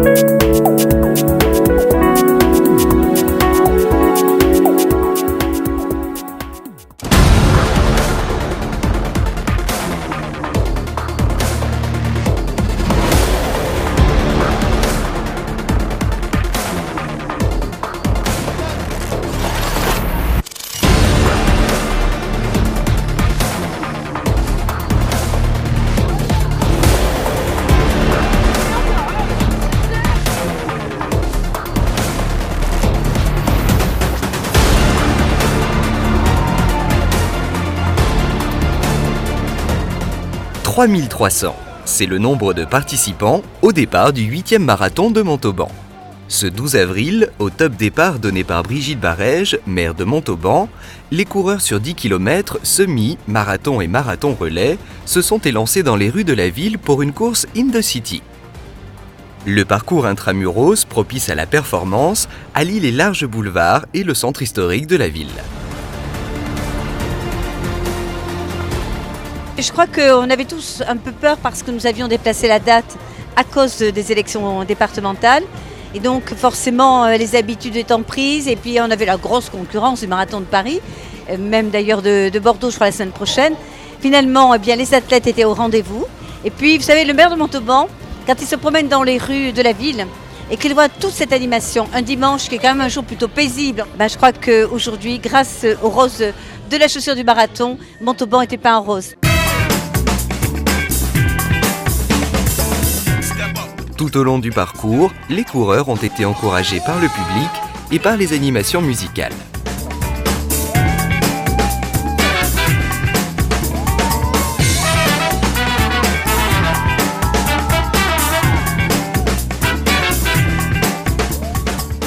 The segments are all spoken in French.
« 3300 », c'est le nombre de participants au départ du 8e marathon de Montauban. Ce 12 avril, au top départ donné par Brigitte Barège, maire de Montauban, les coureurs sur 10 km, semi, marathon et marathon relais, se sont élancés dans les rues de la ville pour une course in the city. Le parcours intramuros, propice à la performance, allie les larges boulevards et le centre historique de la ville. Je crois qu'on avait tous un peu peur parce que nous avions déplacé la date à cause des élections départementales. Et donc forcément les habitudes étant prises et puis on avait la grosse concurrence du marathon de Paris, même d'ailleurs de Bordeaux je crois la semaine prochaine. Finalement les athlètes étaient au rendez-vous. Et puis vous savez le maire de Montauban, quand il se promène dans les rues de la ville et qu'il voit toute cette animation, un dimanche qui est quand même un jour plutôt paisible, je crois qu'aujourd'hui grâce aux roses de la chaussure du marathon, Montauban était peint en rose. Tout au long du parcours, les coureurs ont été encouragés par le public et par les animations musicales.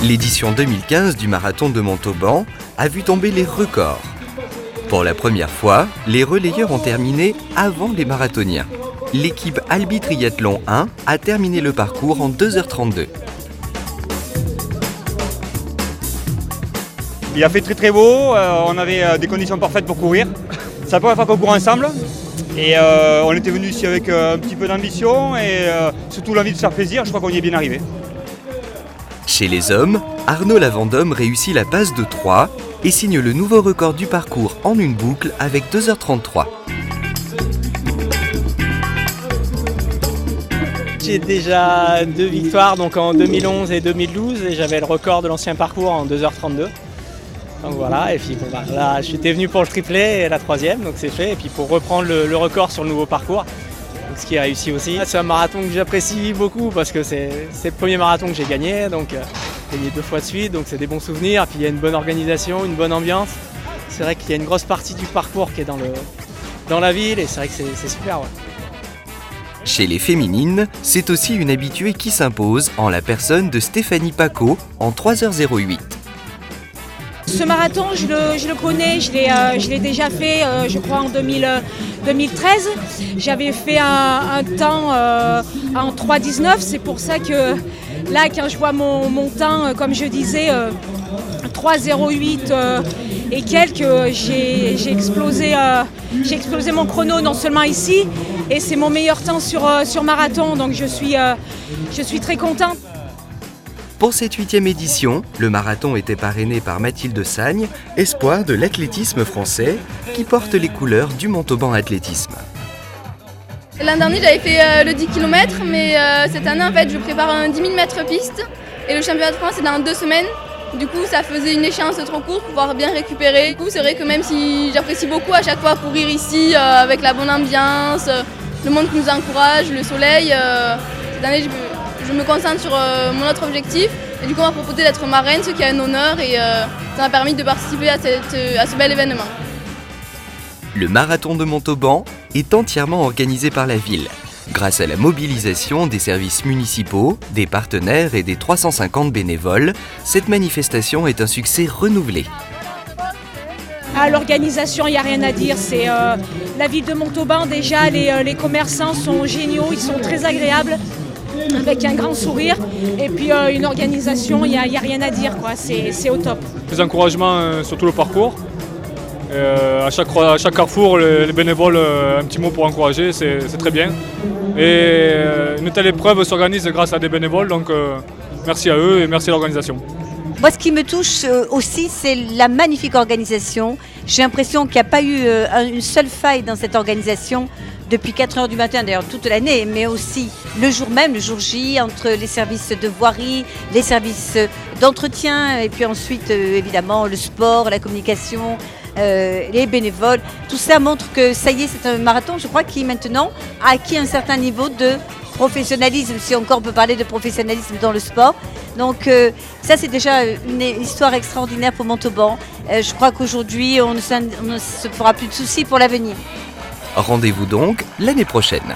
L'édition 2015 du marathon de Montauban a vu tomber les records. Pour la première fois, les relayeurs ont terminé avant les marathoniens. L'équipe Albi Triathlon 1 a terminé le parcours en 2h32. Il a fait très beau, on avait des conditions parfaites pour courir. C'est la première fois qu'on court ensemble et on était venu ici avec un petit peu d'ambition et surtout l'envie de se faire plaisir, je crois qu'on y est bien arrivé. Chez les hommes, Arnaud Lavandome réussit la passe de 3 et signe le nouveau record du parcours en une boucle avec 2h33. J'ai déjà 2 victoires donc en 2011 et 2012 et j'avais le record de l'ancien parcours en 2h32. Donc voilà, et puis là j'étais venu pour le triplé et la 3e, donc c'est fait. Et puis pour reprendre le record sur le nouveau parcours, donc ce qui est réussi aussi. C'est un marathon que j'apprécie beaucoup parce que c'est le premier marathon que j'ai gagné, donc j'ai gagné 2 fois de suite, donc c'est des bons souvenirs. Et puis il y a une bonne organisation, une bonne ambiance. C'est vrai qu'il y a une grosse partie du parcours qui est dans la ville et c'est vrai que c'est super. Ouais. Chez les féminines, c'est aussi une habituée qui s'impose en la personne de Stéphanie Paco en 3h08. Ce marathon, je le connais, je l'ai déjà fait, je crois, en 2013. J'avais fait un temps en 3h19, c'est pour ça que là, quand je vois mon temps, comme je disais, 3h08 et quelques, j'ai explosé mon chrono non seulement ici, et c'est mon meilleur temps sur marathon, donc je suis très contente. Pour cette 8e édition, le marathon était parrainé par Mathilde Sagne, espoir de l'athlétisme français, qui porte les couleurs du Montauban Athlétisme. L'an dernier, j'avais fait le 10 km, mais cette année, en fait, je prépare un 10 000 mètres piste, et le championnat de France est dans 2 semaines. Du coup, ça faisait une échéance trop courte pour pouvoir bien récupérer. Du coup, c'est vrai que même si j'apprécie beaucoup à chaque fois courir ici, avec la bonne ambiance, le monde qui nous encourage, le soleil, cette année, je me concentre sur mon autre objectif. Et du coup, on m'a proposé d'être marraine, ce qui est un honneur, et ça m'a permis de participer à ce bel événement. Le marathon de Montauban est entièrement organisé par la ville, grâce à la mobilisation des services municipaux, des partenaires et des 350 bénévoles. Cette manifestation est un succès renouvelé. À l'organisation, il n'y a rien à dire. C'est la ville de Montauban, déjà, les commerçants sont géniaux, ils sont très agréables, avec un grand sourire. Et puis une organisation, il n'y a rien à dire, quoi. C'est au top. Des encouragements sur tout le parcours. À chaque carrefour, les bénévoles, un petit mot pour encourager, c'est très bien. Et une telle épreuve s'organise grâce à des bénévoles, donc merci à eux et merci à l'organisation. Moi, ce qui me touche aussi, c'est la magnifique organisation. J'ai l'impression qu'il n'y a pas eu une seule faille dans cette organisation depuis 4 heures du matin, d'ailleurs toute l'année, mais aussi le jour même, le jour J, entre les services de voirie, les services d'entretien, et puis ensuite, évidemment, le sport, la communication, les bénévoles. Tout ça montre que ça y est, c'est un marathon, je crois, qui maintenant a acquis un certain niveau de professionnalisme, si encore on peut parler de professionnalisme dans le sport. Donc ça, c'est déjà une histoire extraordinaire pour Montauban. Je crois qu'aujourd'hui, on ne se fera plus de soucis pour l'avenir. Rendez-vous donc l'année prochaine.